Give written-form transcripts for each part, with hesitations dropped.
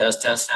Test, test.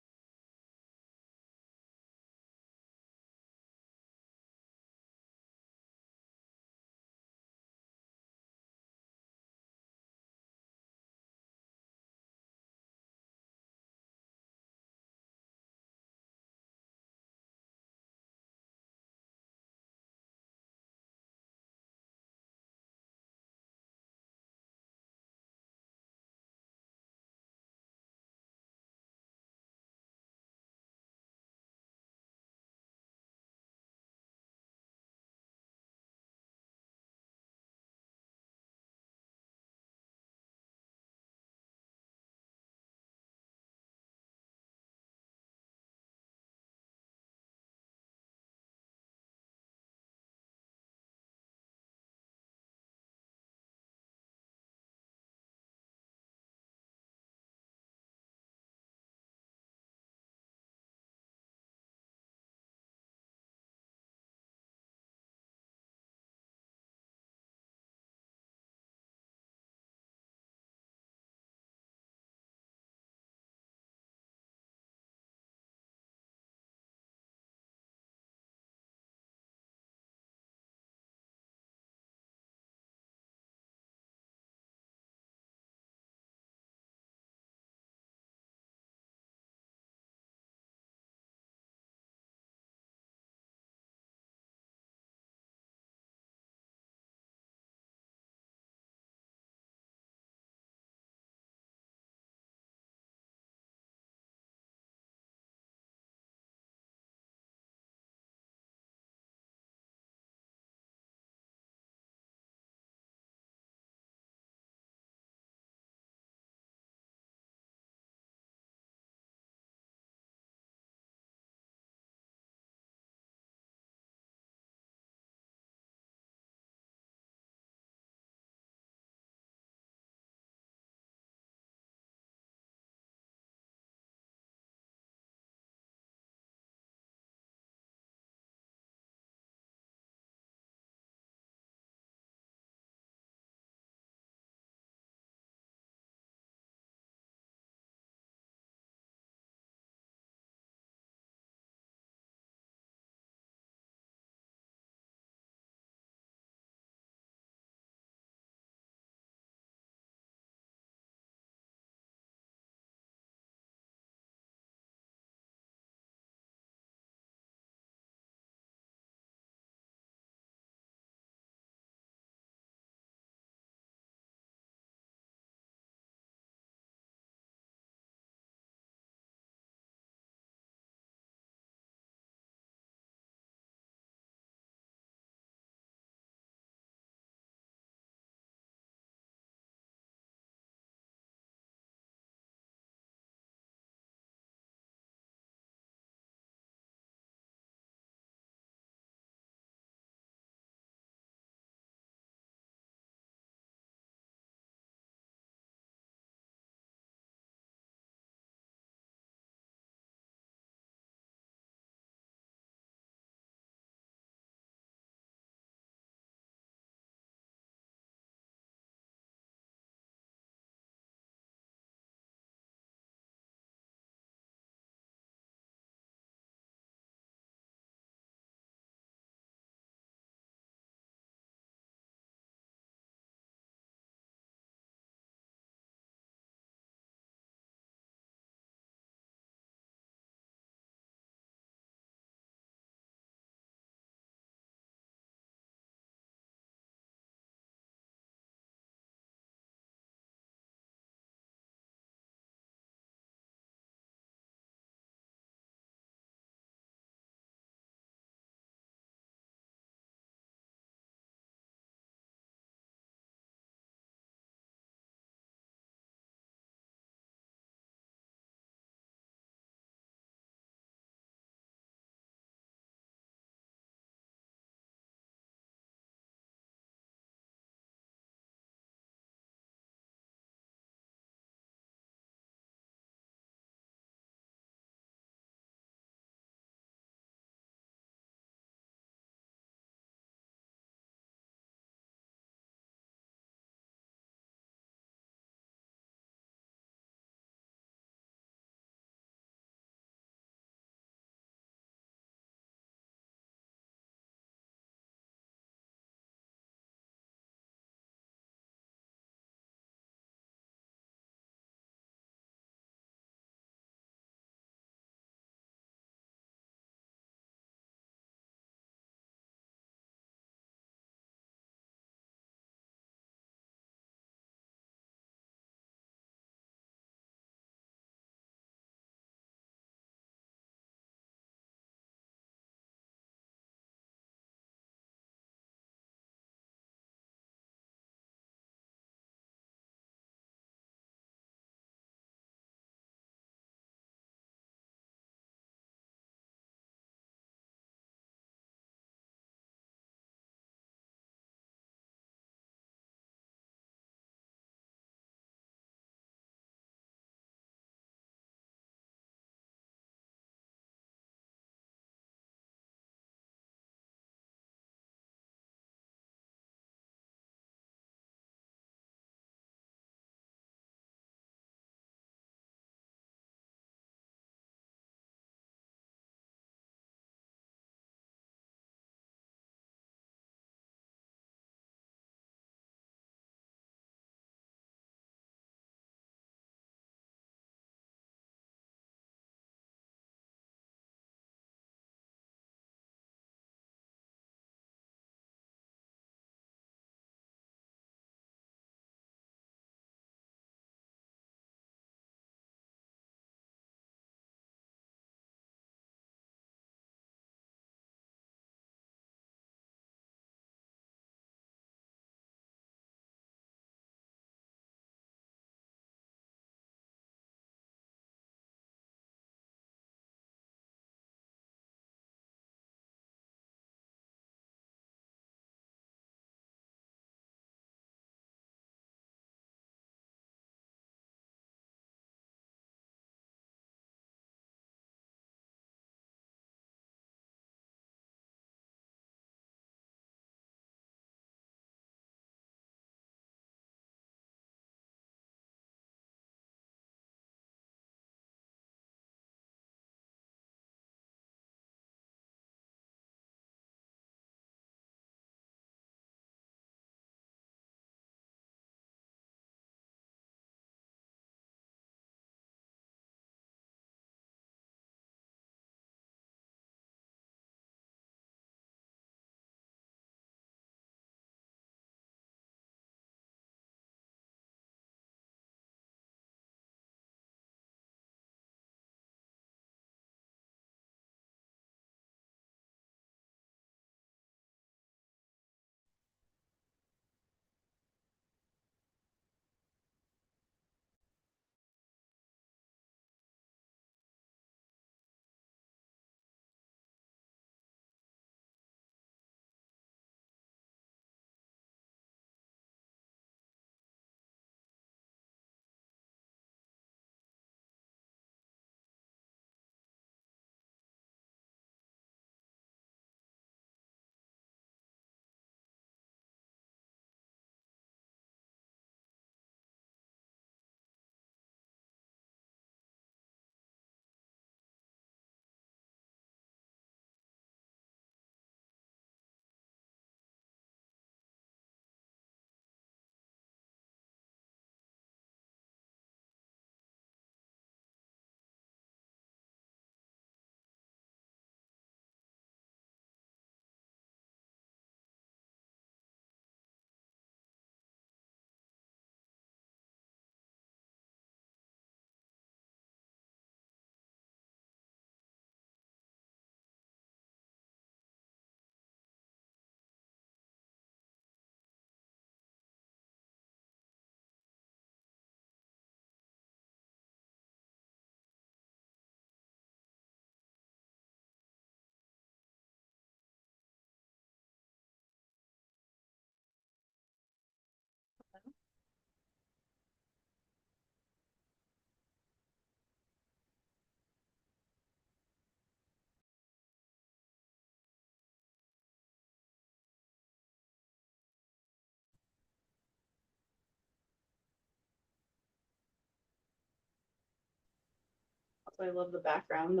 why I love the background.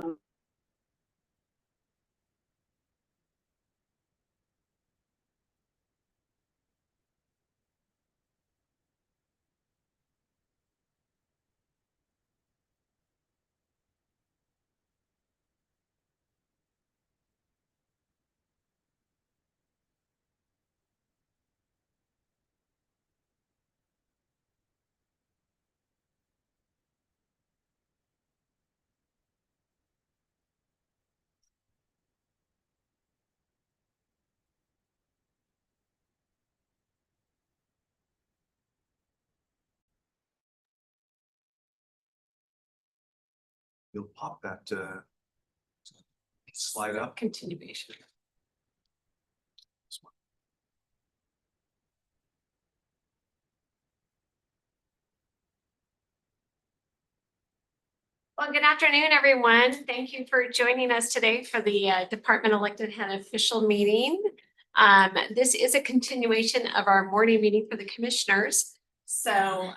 You'll pop that slide up. Continuation. Well, good afternoon, everyone. Thank you for joining us today for the Department Elected Head Official Meeting. This is a continuation of our morning meeting for the commissioners. So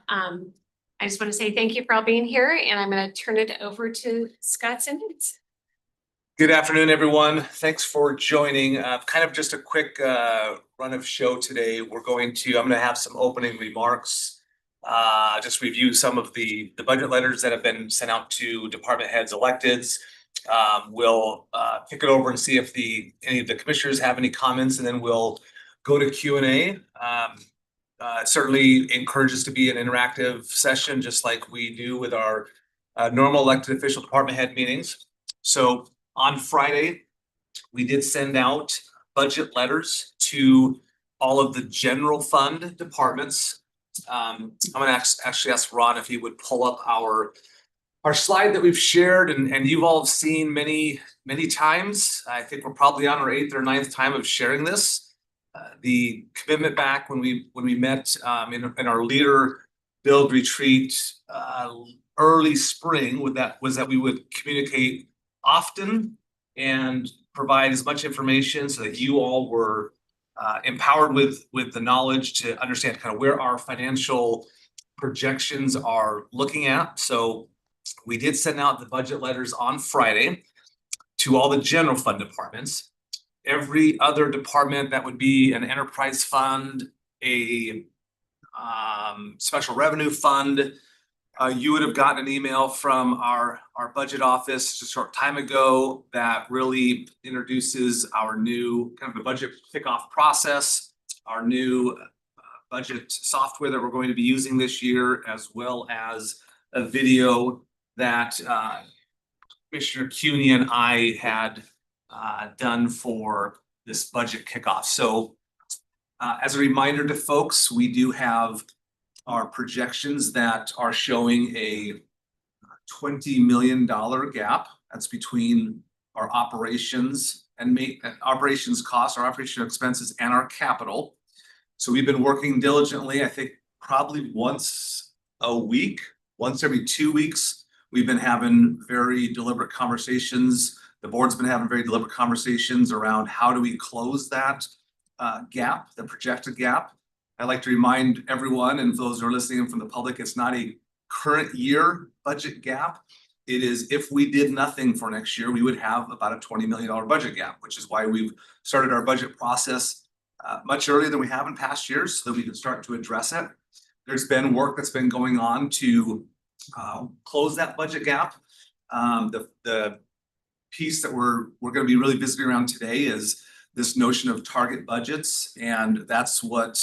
I just want to say thank you for all being here, and I'm going to turn it over to Scott Simmons. Good afternoon, everyone. Thanks for joining. Kind of just a quick run of show today. I'm going to have some opening remarks. Just review some of the budget letters that have been sent out to department heads, electeds. We'll kick it over and see if any of the commissioners have any comments, and then we'll go to Q&A. Certainly encourages to be an interactive session, just like we do with our normal elected official department head meetings. So on Friday, we did send out budget letters to all of the general fund departments. I'm going to actually ask Ron if he would pull up our slide that we've shared and you've all seen many times. I think we're probably on our 8th or 9th time of sharing this. The commitment back when we met in our leader build retreat early spring was that we would communicate often and provide as much information so that you all were empowered with the knowledge to understand kind of where our financial projections are looking at. So we did send out the budget letters on Friday to all the general fund departments. Every other department that would be an enterprise fund, a special revenue fund, you would have gotten an email from our budget office just a short time ago that really introduces our new kind of the budget kickoff process, our new budget software that we're going to be using this year, as well as a video that Commissioner Cuney and I had done for this budget kickoff. So as a reminder to folks, we do have our projections that are showing a $20 million gap. That's between our operations and operations costs, our operational expenses, and our capital. So we've been working diligently. I think probably once a week, once every 2 weeks, we've been having very deliberate conversations. The board's been having very deliberate conversations around how do we close that gap, the projected gap. I'd like to remind everyone, and those who are listening from the public, it's not a current year budget gap. It is if we did nothing for next year, we would have about a $20 million budget gap, which is why we've started our budget process much earlier than we have in past years so that we can start to address it. There's been work that's been going on to close that budget gap. The piece that we're going to be really visiting around today is this notion of target budgets, and that's what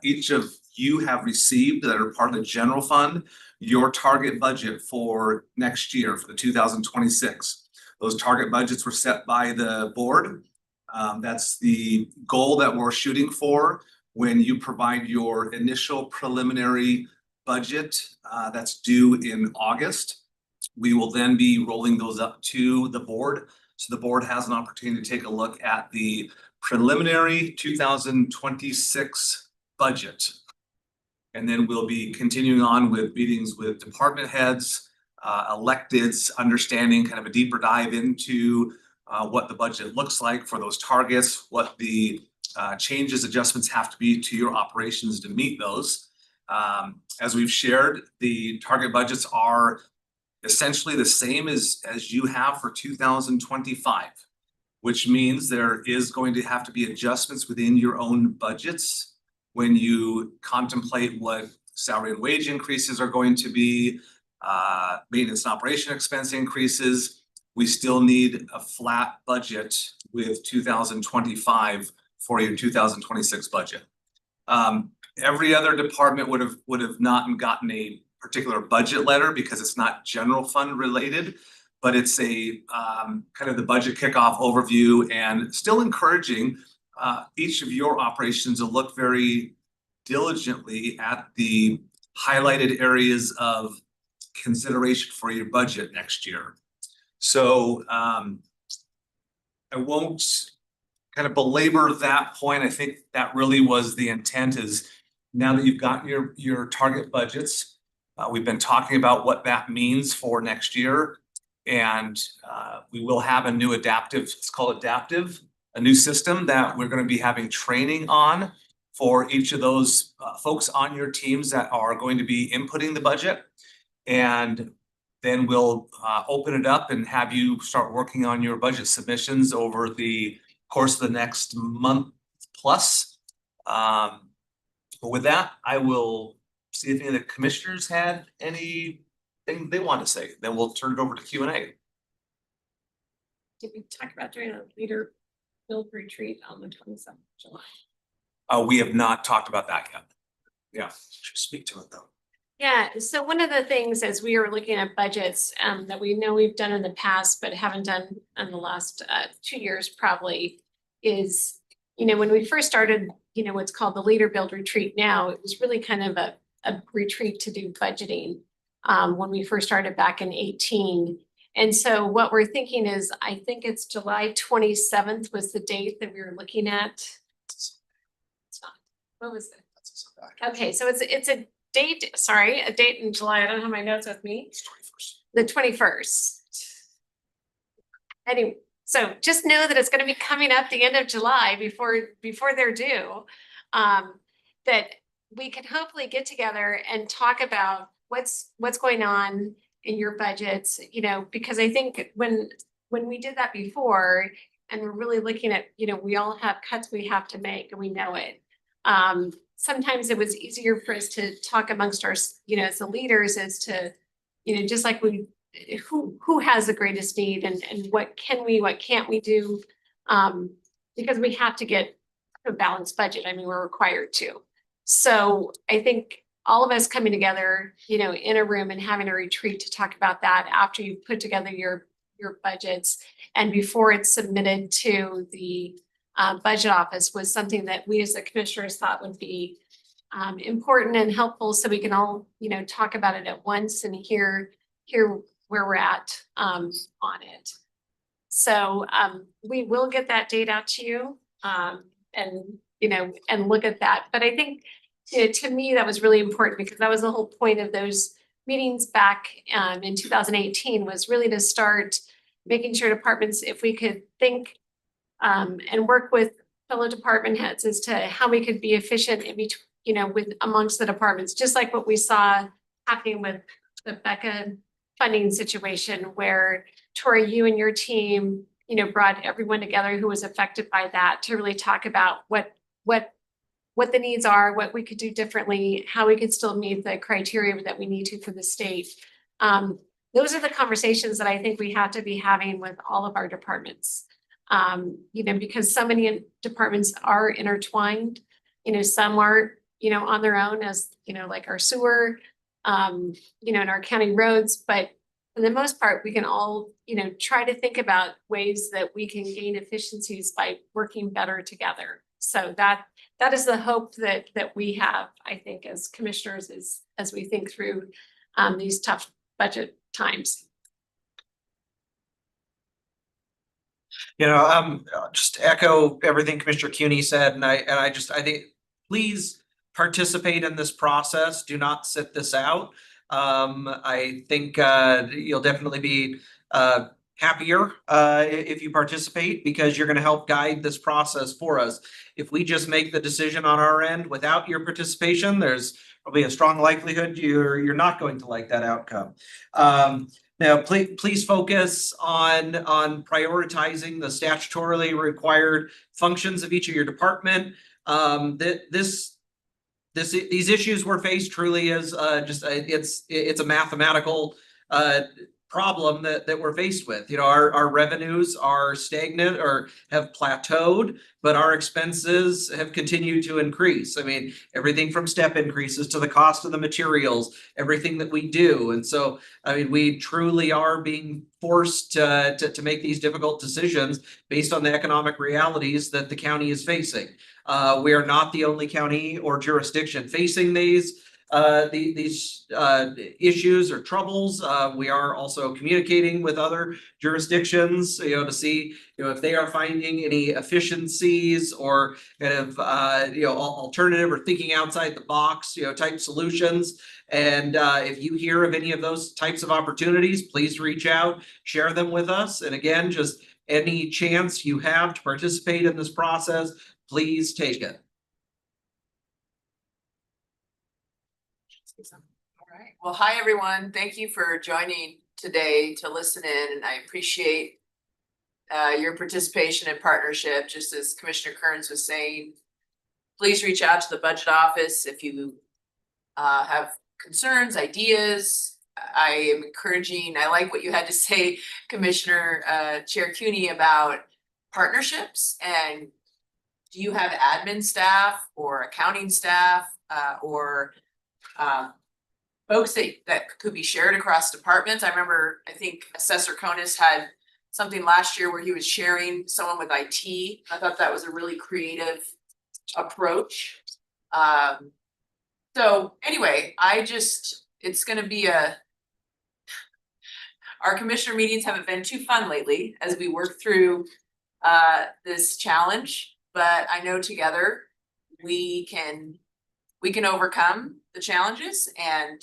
each of you have received that are part of the general fund, your target budget for next year, for the 2026. Those target budgets were set by the board. That's the goal that we're shooting for when you provide your initial preliminary budget that's due in August. We will then be rolling those up to the board. So the board has an opportunity to take a look at the preliminary 2026 budget. And then we'll be continuing on with meetings with department heads, electeds, understanding kind of a deeper dive into what the budget looks like for those targets, what the changes, adjustments have to be to your operations to meet those. As we've shared, the target budgets are essentially the same as you have for 2025, which means there is going to have to be adjustments within your own budgets when you contemplate what salary and wage increases are going to be, maintenance and operation expense increases. We still need a flat budget with 2025 for your 2026 budget. Every other department would have not gotten a particular budget letter because it's not general fund related, but it's a kind of the budget kickoff overview, and still encouraging each of your operations to look very diligently at the highlighted areas of consideration for your budget next year. So I won't kind of belabor that point. I think that really was the intent, is now that you've got your target budgets, we've been talking about what that means for next year. And we will have a new adaptive, it's called Adaptive, a new system that we're going to be having training on for each of those folks on your teams that are going to be inputting the budget. And then we'll open it up and have you start working on your budget submissions over the course of the next month plus. But with that, I will see if any of the commissioners had anything they want to say. Then we'll turn it over to Q&A. Did we talk about doing a leader build retreat on the 27th of July? We have not talked about that yet. Yeah, speak to it though. Yeah, so one of the things as we were looking at budgets that we know we've done in the past but haven't done in the last 2 years probably is, when we first started, what's called the Leader Build Retreat now, it was really kind of a retreat to do budgeting when we first started back in 2018. And so what we're thinking is, I think it's July 27th was the date that we were looking at. It's not. What was it? Okay, so it's a date, a date in July. I don't have my notes with me. It's 21st. The 21st. Anyway, so just know that it's going to be coming up the end of July before they're due. That we can hopefully get together and talk about what's going on in your budgets, because I think when we did that before and we're really looking at, we all have cuts we have to make and we know it. Sometimes it was easier for us to talk amongst our, as the leaders as to, just like who has the greatest need and what can't we do? Because we have to get a balanced budget. I mean, we're required to. So I think all of us coming together, in a room and having a retreat to talk about that after you put together your budgets and before it's submitted to the budget office was something that we as the commissioners thought would be important and helpful, so we can all, talk about it at once and hear where we're at on it. So we will get that date out to you and look at that. But I think to me, that was really important because that was the whole point of those meetings back in 2018 was really to start making sure departments, if we could think and work with fellow department heads as to how we could be efficient in between, with amongst the departments, just like what we saw happening with the BECA funding situation where Tori, you and your team, brought everyone together who was affected by that to really talk about what the needs are, what we could do differently, how we could still meet the criteria that we need to for the state. Those are the conversations that I think we have to be having with all of our departments. Because so many departments are intertwined, some are, on their own as, like our sewer, and our county roads, but for the most part, we can all, try to think about ways that we can gain efficiencies by working better together. So that is the hope that we have, I think, as commissioners, as we think through these tough budget times. Just echo everything Commissioner CUNY said, and I think please participate in this process. Do not sit this out. I think you'll definitely be happier if you participate because you're going to help guide this process for us. If we just make the decision on our end without your participation, there's probably a strong likelihood you're not going to like that outcome. Now, please focus on prioritizing the statutorily required functions of each of your department. These issues we're faced truly is it's a mathematical problem that we're faced with. You know, our revenues are stagnant or have plateaued, but our expenses have continued to increase. I mean, everything from step increases to the cost of the materials, everything that we do. And so, I mean, we truly are being forced to make these difficult decisions based on the economic realities that the county is facing. We are not the only county or jurisdiction facing these issues or troubles. We are also communicating with other jurisdictions, you know, to see, you know, if they are finding any efficiencies or kind of alternative or thinking outside the box, you know, type solutions. And if you hear of any of those types of opportunities, please reach out, share them with us. And again, just any chance you have to participate in this process, please take it. All right. Well, hi, everyone. Thank you for joining today to listen in, and I appreciate your participation and partnership. Just as Commissioner Kearns was saying, please reach out to the budget office if you have concerns, ideas. I am encouraging, I like what you had to say, Commissioner Chair Cooney, about partnerships. And do you have admin staff or accounting staff or folks that could be shared across departments? I remember, I think Assessor Konis had something last year where he was sharing someone with IT. I thought that was a really creative approach. So anyway, it's gonna be our commissioner meetings haven't been too fun lately as we work through this challenge, but I know together we can overcome the challenges and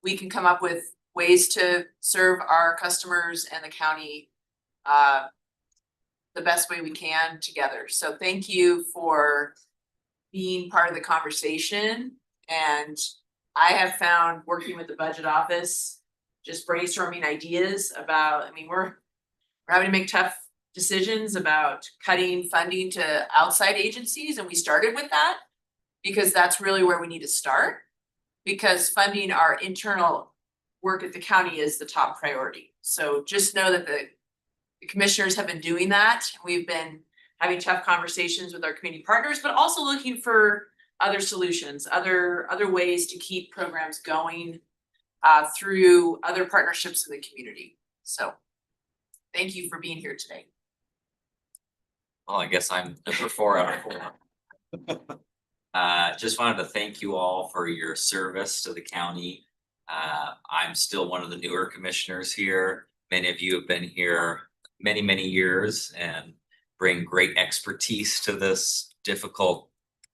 we can come up with ways to serve our customers and the county the best way we can together. So thank you for being part of the conversation. And I have found working with the budget office, just brainstorming ideas about, I mean, we're having to make tough decisions about cutting funding to outside agencies. And we started with that because that's really where we need to start, because funding our internal work at the county is the top priority. So just know that the commissioners have been doing that. We've been having tough conversations with our community partners, but also looking for other solutions, other ways to keep programs going through other partnerships in the community. So thank you for being here today. Well, I guess I'm number 4 out of 4. Just wanted to thank you all for your service to the county. I'm still one of the newer commissioners here. Many of you have been here many, many years and bring great expertise to this difficult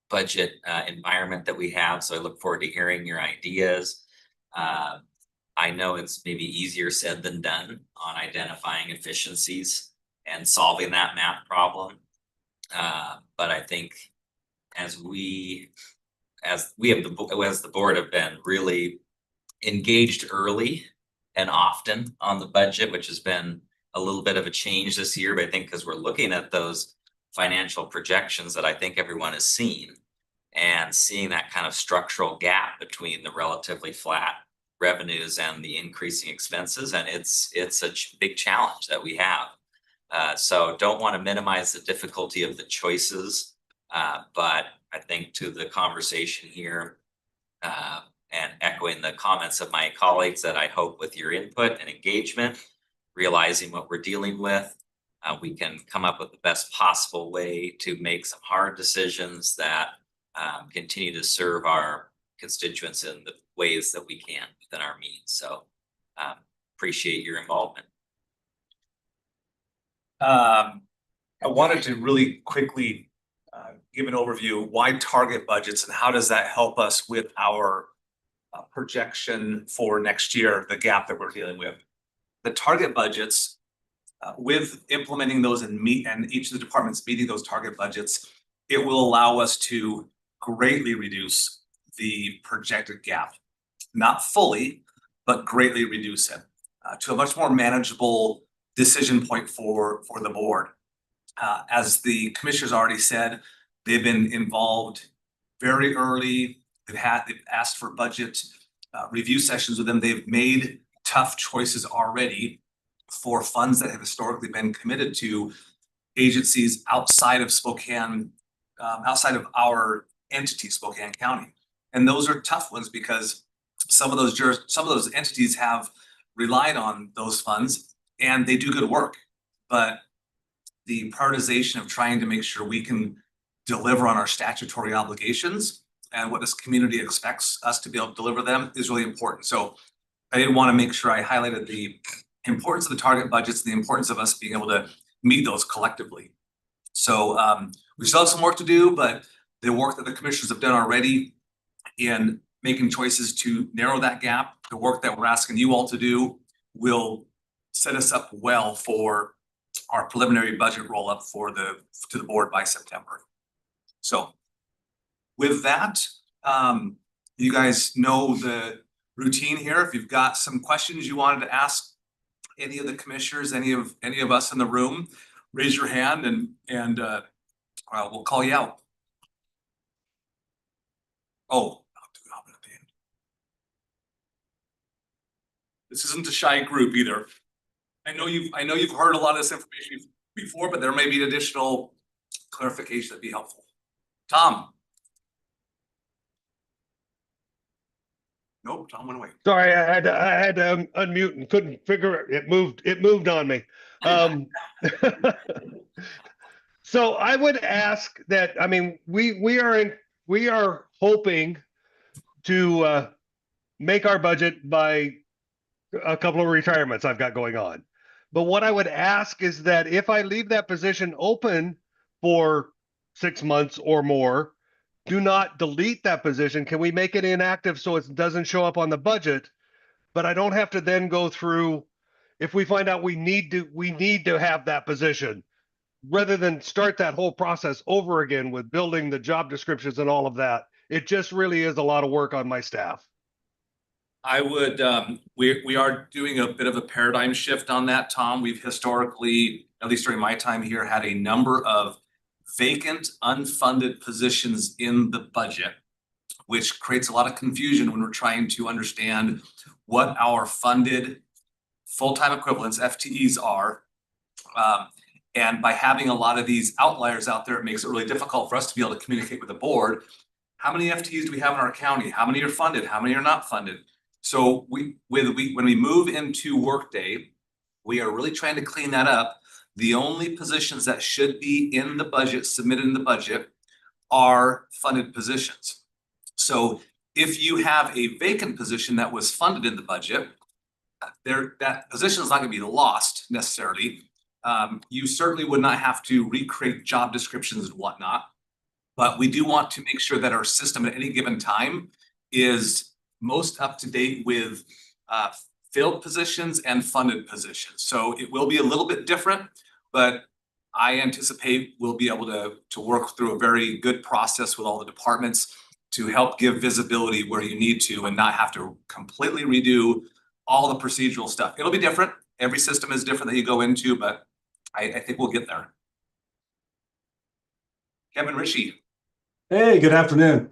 budget environment that we have. So I look forward to hearing your ideas. I know it's maybe easier said than done on identifying efficiencies and solving that math problem. But I think as the board have been really engaged early and often on the budget, which has been a little bit of a change this year, but I think because we're looking at those financial projections that I think everyone has seen and seeing that kind of structural gap between the relatively flat revenues and the increasing expenses. And it's a big challenge that we have. So don't want to minimize the difficulty of the choices, but I think to the conversation here and echoing the comments of my colleagues that I hope with your input and engagement, realizing what we're dealing with, we can come up with the best possible way to make some hard decisions that continue to serve our constituents in the ways that we can within our means. So appreciate your involvement. I wanted to really quickly give an overview why target budgets and how does that help us with our projection for next year, the gap that we're dealing with. The target budgets, with implementing those and each of the departments meeting those target budgets, it will allow us to greatly reduce the projected gap. Not fully, but greatly reduce it. to a much more manageable decision point for the board. As the commissioners already said, they've been involved very early. They've asked for budget review sessions with them. They've made tough choices already for funds that have historically been committed to agencies outside of Spokane, outside of our entity, Spokane County. And those are tough ones because some of those entities have relied on those funds and they do good work. But the prioritization of trying to make sure we can deliver on our statutory obligations and what this community expects us to be able to deliver them is really important. So I did want to make sure I highlighted the importance of the target budgets, the importance of us being able to meet those collectively. So we still have some work to do, but the work that the commissioners have done already in making choices to narrow that gap, the work that we're asking you all to do will set us up well for our preliminary budget roll up to the board by September. So with that, you guys know the routine here. If you've got some questions you wanted to ask any of the commissioners, any of us in the room, raise your hand and we'll call you out. Oh, this isn't a shy group either. I know you've heard a lot of this information before, but there may be additional clarification that'd be helpful. Tom. Nope, Tom went away. Sorry, I had to unmute and couldn't figure it. It moved on me. So I would ask that, I mean, we are hoping to make our budget by a couple of retirements I've got going on. But what I would ask is that if I leave that position open for 6 months or more, do not delete that position. Can we make it inactive so it doesn't show up on the budget? But I don't have to then go through, if we find out we need to have that position, rather than start that whole process over again with building the job descriptions and all of that. It just really is a lot of work on my staff. I would, we are doing a bit of a paradigm shift on that, Tom. We've historically, at least during my time here, had a number of vacant, unfunded positions in the budget, which creates a lot of confusion when we're trying to understand what our funded full-time equivalents, FTEs, are. And by having a lot of these outliers out there, it makes it really difficult for us to be able to communicate with the board. How many FTEs do we have in our county? How many are funded? How many are not funded? So when we move into Workday, we are really trying to clean that up. The only positions that should be in the budget, submitted in the budget, are funded positions. So if you have a vacant position that was funded in the budget, that position is not going to be lost necessarily. You certainly would not have to recreate job descriptions and whatnot, but we do want to make sure that our system at any given time is most up to date with filled positions and funded positions. So it will be a little bit different, but I anticipate we'll be able to work through a very good process with all the departments to help give visibility where you need to and not have to completely redo all the procedural stuff. It'll be different. Every system is different that you go into, but I think we'll get there. Kevin Rishi. Hey, good afternoon.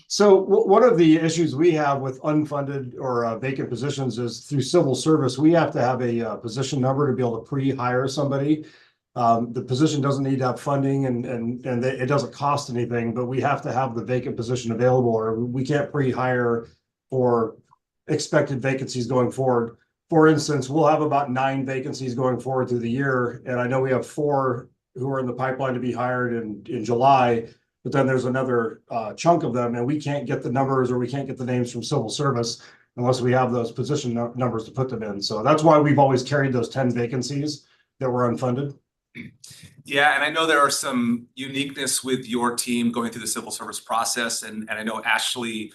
So one of the issues we have with unfunded or vacant positions is through civil service, we have to have a position number to be able to pre-hire somebody. The position doesn't need to have funding and it doesn't cost anything, but we have to have the vacant position available or we can't pre-hire for expected vacancies going forward. For instance, we'll have about 9 vacancies going forward through the year. And I know we have 4 who are in the pipeline to be hired in July. But then there's another chunk of them and we can't get the numbers or we can't get the names from civil service unless we have those position numbers to put them in. So that's why we've always carried those 10 vacancies that were unfunded. Yeah, and I know there are some uniqueness with your team going through the civil service process. And I know Ashley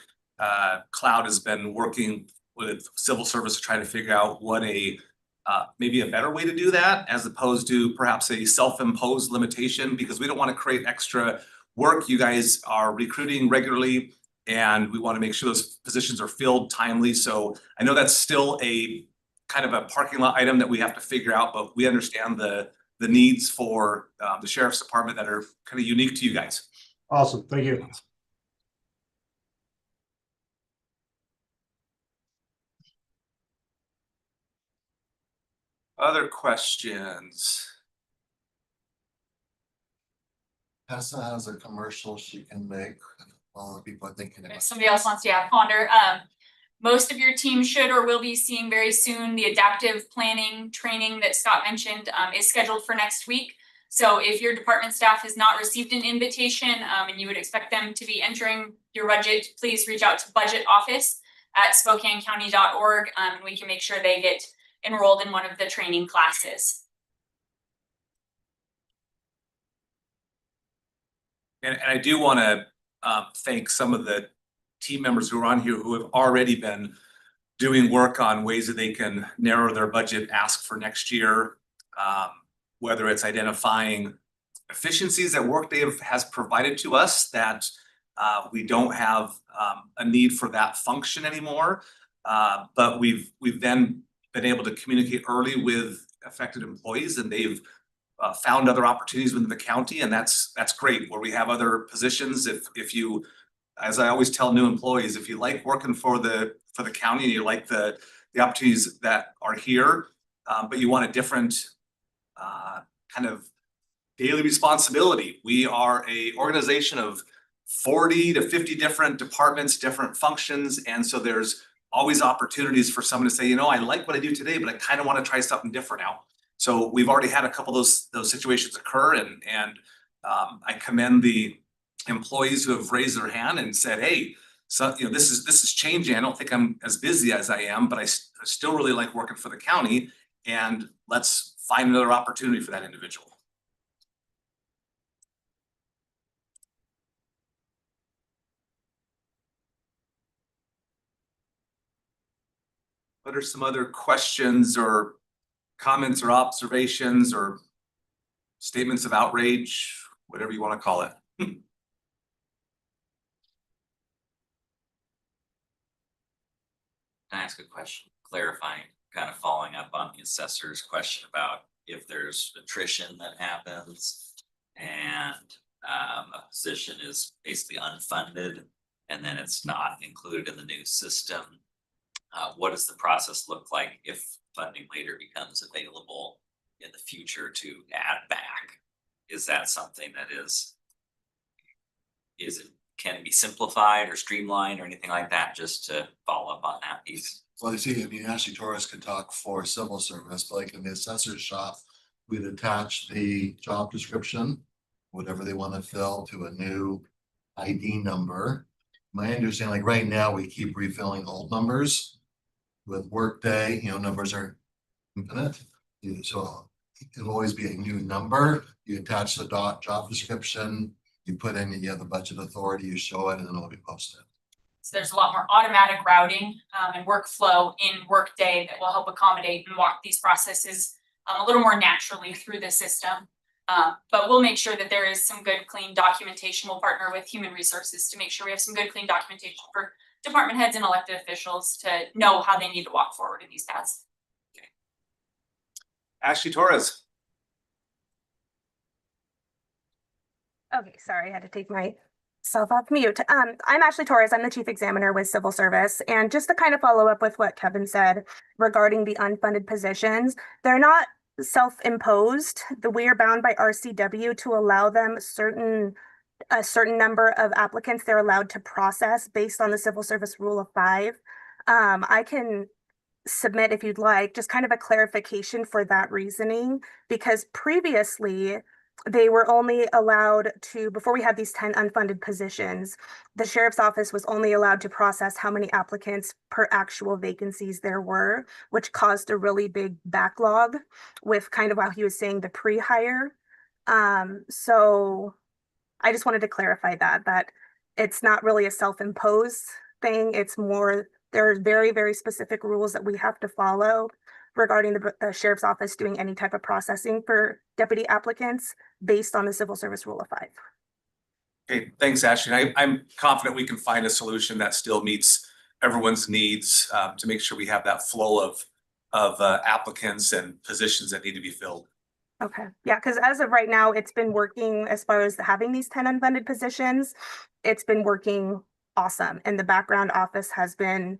Cloud has been working with civil service to try to figure out what maybe a better way to do that as opposed to perhaps a self-imposed limitation, because we don't want to create extra work. You guys are recruiting regularly and we want to make sure those positions are filled timely. So I know that's still a kind of a parking lot item that we have to figure out, but we understand the needs for the sheriff's department that are kind of unique to you guys. Awesome, thank you. Other questions? Tessa has a commercial she can make while people are thinking If about. somebody else wants to, ponder, most of your team should or will be seeing very soon the adaptive planning training that Scott mentioned, is scheduled for next week. So if your department staff has not received an invitation, and you would expect them to be entering your budget, please reach out to budgetoffice@SpokaneCounty.org, and we can make sure they get enrolled in one of the training classes. And I do want to thank some of the team members who are on here who have already been doing work on ways that they can narrow their budget ask for next year. Whether it's identifying efficiencies that Workday has provided to us that we don't have a need for that function anymore. But we've then been able to communicate early with affected employees, and they've found other opportunities within the county, and that's great. Where we have other positions, if you, as I always tell new employees, if you like working for the county and you like the opportunities that are here, but you want a different kind of daily responsibility. We are a organization of 40 to 50 different departments, different functions, and so there's always opportunities for someone to say, you know, I like what I do today, but I kind of want to try something different now. So we've already had a couple of those situations occur, and I commend the employees who have raised their hand and said, hey, so this is changing. I don't think I'm as busy as I am, but I still really like working for the county, and let's find another opportunity for that individual. What are some other questions or comments or observations or statements of outrage, whatever you want to call it? Can I ask a question, clarifying, kind of following up on the assessor's question about if there's attrition that happens and a position is basically unfunded and then it's not included in the new system? What does the process look like if funding later becomes available in the future to add back? Is that something that can it be simplified or streamlined or anything like that, just to follow up on that piece? Well, you see, I mean, Ashley Torres could talk for civil service, but like in the assessor's shop, we'd attach the job description, whatever they want to fill, to a new ID number. My understanding, like right now, we keep refilling old numbers. With Workday, numbers are infinite. So it'll always be a new number. You attach the job description, you put in, you have the budget authority, you show it, and then it'll be posted. So there's a lot more automatic routing and workflow in Workday that will help accommodate and walk these processes a little more naturally through the system. But we'll make sure that there is some good, clean documentation. We'll partner with Human Resources to make sure we have some good, clean documentation for department heads and elected officials to know how they need to walk forward in these paths. Ashley Torres. Okay, sorry, I had to take myself off mute. I'm Ashley Torres. I'm the Chief Examiner with Civil Service. And just to kind of follow up with what Kevin said regarding the unfunded positions, they're not self-imposed. We are bound by RCW to allow them a certain number of applicants they're allowed to process based on the Civil Service Rule of 5. I can submit, if you'd like, just kind of a clarification for that reasoning, because previously they were only allowed to, before we had these 10 unfunded positions, the sheriff's office was only allowed to process how many applicants per actual vacancies there were, which caused a really big backlog with kind of how he was saying the pre-hire. So I just wanted to clarify that it's not really a self-imposed thing. It's more, there are very, very specific rules that we have to follow regarding the sheriff's office doing any type of processing for deputy applicants based on the Civil Service Rule of 5. Okay, thanks, Ashley. I'm confident we can find a solution that still meets everyone's needs to make sure we have that flow of applicants and positions that need to be filled. Okay, yeah, because as of right now, it's been working as far as having these 10 unfunded positions. It's been working awesome. And the background office has been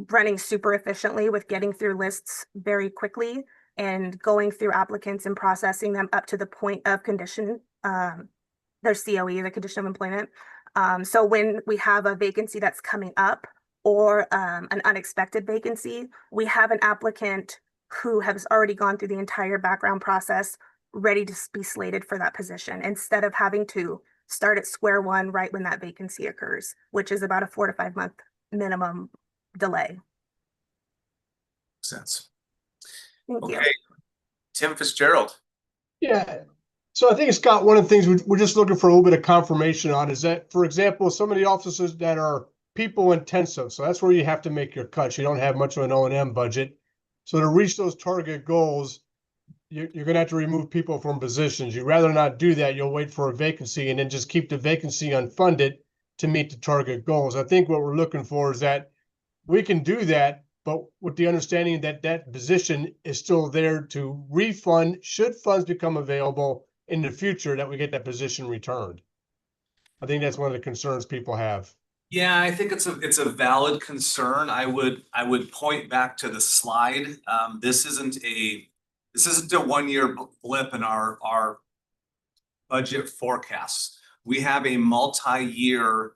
running super efficiently with getting through lists very quickly and going through applicants and processing them up to the point of condition, their COE, the condition of employment. So when we have a vacancy that's coming up or an unexpected vacancy, we have an applicant who has already gone through the entire background process, ready to be slated for that position, instead of having to start at square one right when that vacancy occurs, which is about a 4 to 5 month minimum delay. Sense. Thank you. Okay. Tim Fitzgerald. Yeah. So I think, Scott, one of the things we're just looking for a little bit of confirmation on is that, for example, some of the offices that are people intensive, so that's where you have to make your cuts. You don't have much of an O&M budget. So to reach those target goals, you're going to have to remove people from positions. You'd rather not do that. You'll wait for a vacancy and then just keep the vacancy unfunded to meet the target goals. I think what we're looking for is that we can do that, but with the understanding that that position is still there to refund should funds become available in the future, that we get that position returned. I think that's one of the concerns people have. Yeah, I think it's a valid concern. I would point back to the slide. This isn't a 1-year blip in our budget forecasts. We have a multi-year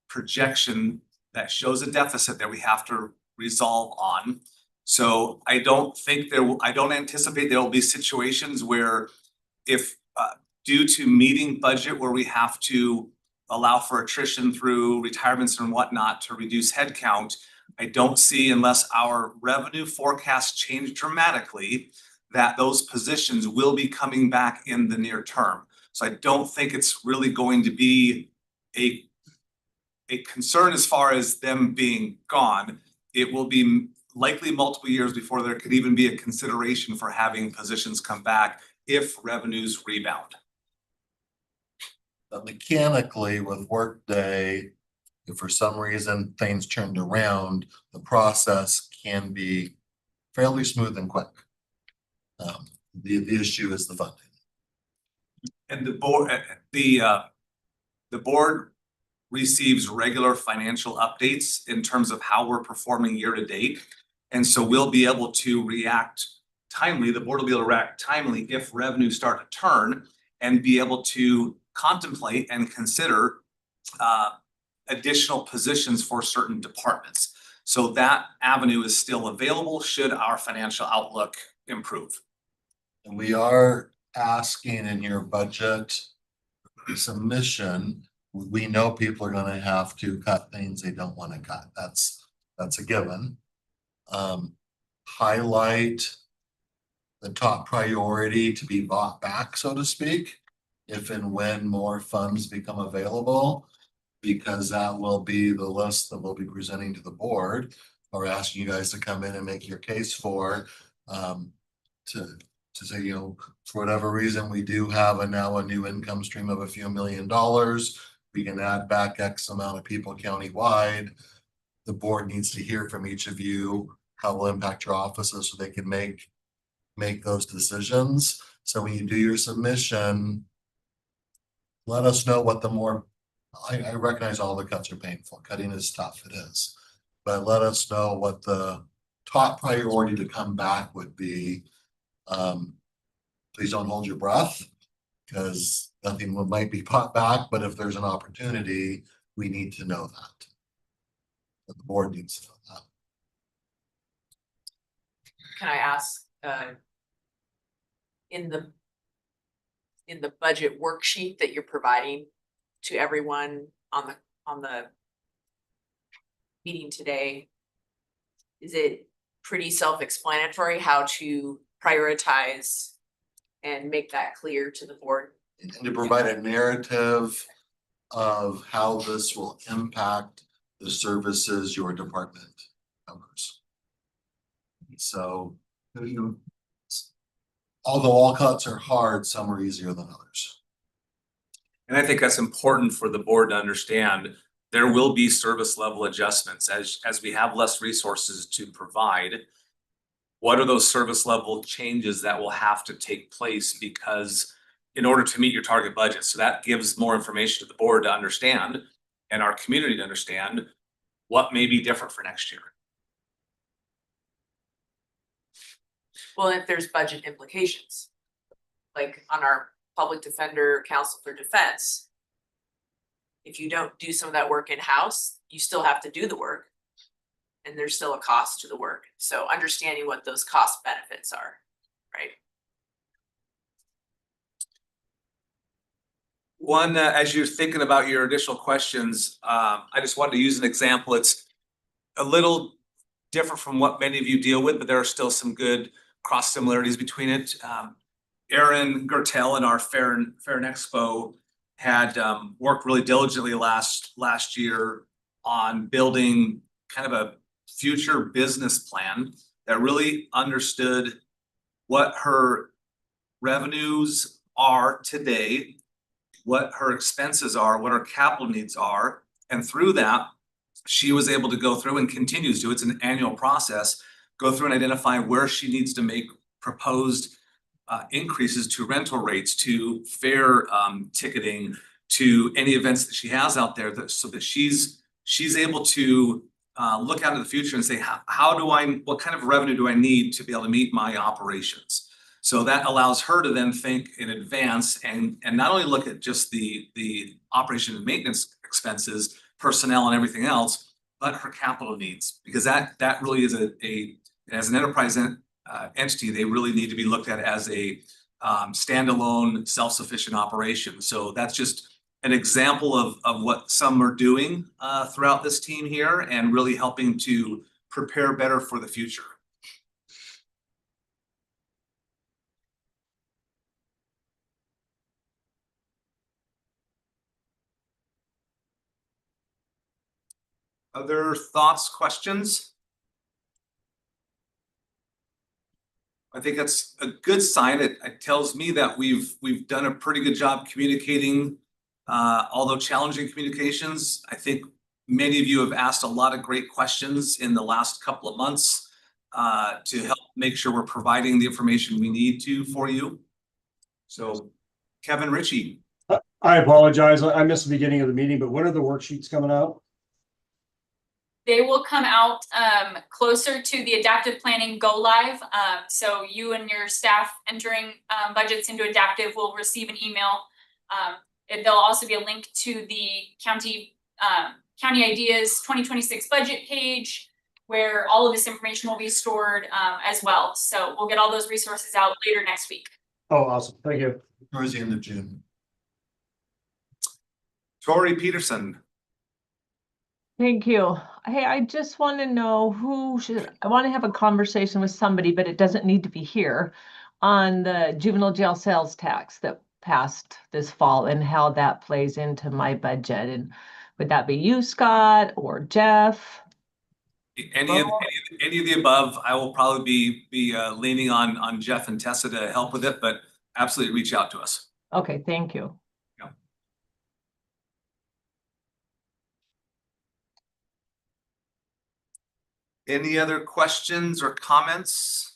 projection that shows a deficit that we have to resolve on. So I don't anticipate there will be situations where if due to meeting budget where we have to allow for attrition through retirements and whatnot to reduce headcount. I don't see, unless our revenue forecasts change dramatically, that those positions will be coming back in the near term. So I don't think it's really going to be a concern as far as them being gone. It will be likely multiple years before there could even be a consideration for having positions come back if revenues rebound. But mechanically with Workday, if for some reason things turned around, the process can be fairly smooth and quick. The issue is the funding. And the board receives regular financial updates in terms of how we're performing year to date. And so we'll be able to react timely. The board will be able to react timely if revenues start to turn and be able to contemplate and consider additional positions for certain departments. So that avenue is still available should our financial outlook improve. And we are asking in your budget submission, we know people are gonna have to cut things they don't want to cut. That's a given. Highlight the top priority to be bought back, so to speak, if and when more funds become available, because that will be the list that we'll be presenting to the board or asking you guys to come in and make your case for, to say, for whatever reason, we do have now a new income stream of a few $1 million. We can add back X amount of people countywide. The board needs to hear from each of you how it will impact your offices so they can make those decisions. So when you do your submission, let us know what the more, I recognize all the cuts are painful. Cutting is tough, it is. But let us know what the top priority to come back would be. Please don't hold your breath, because nothing might be brought back, but if there's an opportunity, we need to know that. The board needs to know that. Can I ask, in the budget worksheet that you're providing to everyone on the meeting today, is it pretty self-explanatory how to prioritize and make that clear to the board? And to provide a narrative of how this will impact the services your department covers. So, although all cuts are hard, some are easier than others. And I think that's important for the board to understand. There will be service level adjustments as we have less resources to provide. what are those service level changes that will have to take place because in order to meet your target budget. So that gives more information to the board to understand and our community to understand what may be different for next year. Well, if there's budget implications, like on our public defender, counsel for defense, if you don't do some of that work in-house, you still have to do the work. And there's still a cost to the work. So understanding what those cost benefits are, right? One, as you're thinking about your additional questions, I just wanted to use an example. It's a little different from what many of you deal with, but there are still some good cross similarities between it. Aaron Gertel in our Fair and Expo had worked really diligently last year on building kind of a future business plan that really understood what her revenues are today, what her expenses are, what her capital needs are. And through that, she was able to go through and continues to, it's an annual process, go through and identify where she needs to make proposed increases to rental rates, to fare ticketing, to any events that she has out there, so that she's able to look out into the future and say, what kind of revenue do I need to be able to meet my operations? So that allows her to then think in advance and not only look at just the operation and maintenance expenses, personnel and everything else, but her capital needs, because that really is as an enterprise entity, they really need to be looked at as a standalone, self-sufficient operation. So that's just an example of what some are doing throughout this team here and really helping to prepare better for the future. Other thoughts, questions? I think that's a good sign. It tells me that we've done a pretty good job communicating, although challenging communications. I think many of you have asked a lot of great questions in the last couple of months to help make sure we're providing the information we need to for you. So, Kevin Ritchie. I apologize. I missed the beginning of the meeting, but when are the worksheets coming out? They will come out closer to the adaptive planning go live. So you and your staff entering budgets into adaptive will receive an email. There'll also be a link to the county ideas 2026 budget page where all of this information will be stored as well. So we'll get all those resources out later next week. Oh, awesome. Thank you. Towards the end of June. Tori Peterson. Thank you. Hey, I just want to know I want to have a conversation with somebody, but it doesn't need to be here, on the juvenile jail sales tax that passed this fall and how that plays into my budget. And would that be you, Scott, or Jeff? Any of the above. I will probably be leaning on Jeff and Tessa to help with it, but absolutely reach out to us. Okay, thank you. Any other questions or comments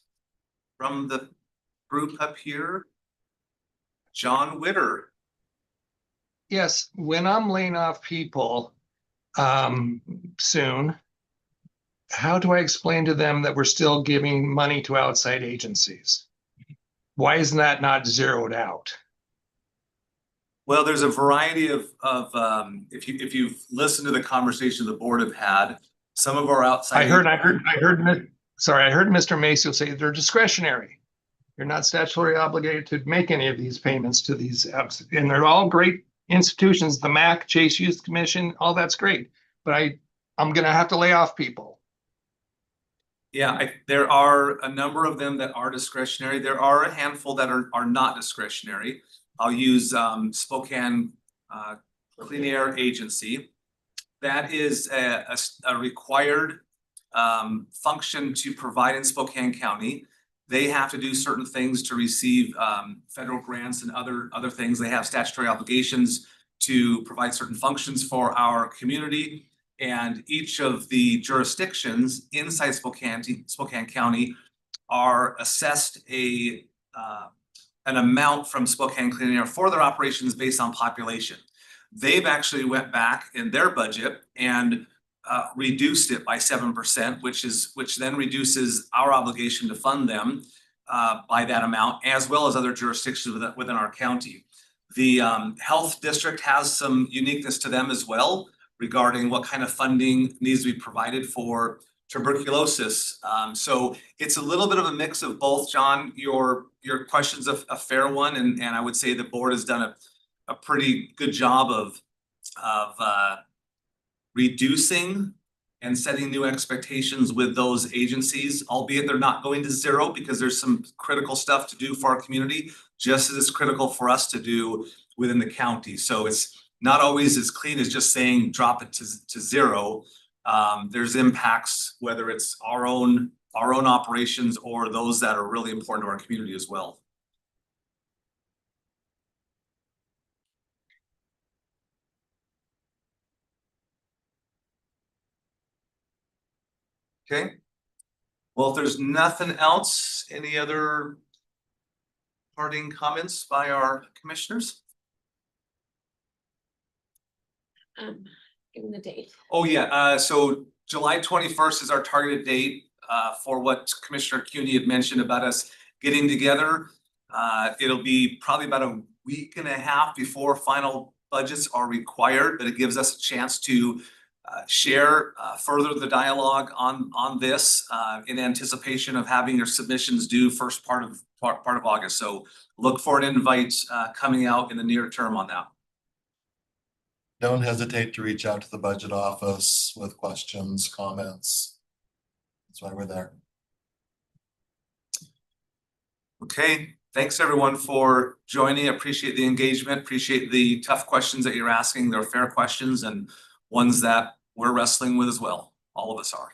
from the group up here? John Witter. Yes, when I'm laying off people soon, how do I explain to them that we're still giving money to outside agencies? Why isn't that not zeroed out? Well, there's a variety of if you've listened to the conversation the board have had, some of our outside. I heard Mr. Macio say they're discretionary. You're not statutorily obligated to make any of these payments to these apps, and they're all great institutions, the MAC, Chase Youth Commission, all that's great. But I'm gonna have to lay off people. Yeah, there are a number of them that are discretionary. There are a handful that are not discretionary. I'll use Spokane Clean Air Agency. That is a required function to provide in Spokane County. They have to do certain things to receive federal grants and other things. They have statutory obligations to provide certain functions for our community. And each of the jurisdictions inside Spokane County are assessed an amount from Spokane Clean Air for their operations based on population. They've actually went back in their budget and reduced it by 7%, which then reduces our obligation to fund them by that amount, as well as other jurisdictions within our county. The health district has some uniqueness to them as well regarding what kind of funding needs to be provided for tuberculosis. So it's a little bit of a mix of both, John. Your question's a fair one, and I would say the board has done a pretty good job of reducing and setting new expectations with those agencies, albeit they're not going to zero because there's some critical stuff to do for our community, just as it's critical for us to do within the county. So it's not always as clean as just saying drop it to zero. There's impacts, whether it's our own operations or those that are really important to our community as well. Okay. Well, if there's nothing else, any other parting comments by our commissioners? Give me the date. Oh, yeah, so July 21st is our targeted date for what Commissioner CUNY had mentioned about us getting together. It'll be probably about a week and a half before final budgets are required, but it gives us a chance to share further the dialogue on this in anticipation of having your submissions due first part of August. So look for an invite coming out in the near term on that. Don't hesitate to reach out to the budget office with questions, comments. That's why we're there. Okay, thanks everyone for joining. Appreciate the engagement, appreciate the tough questions that you're asking. They're fair questions and ones that we're wrestling with as well. All of us are.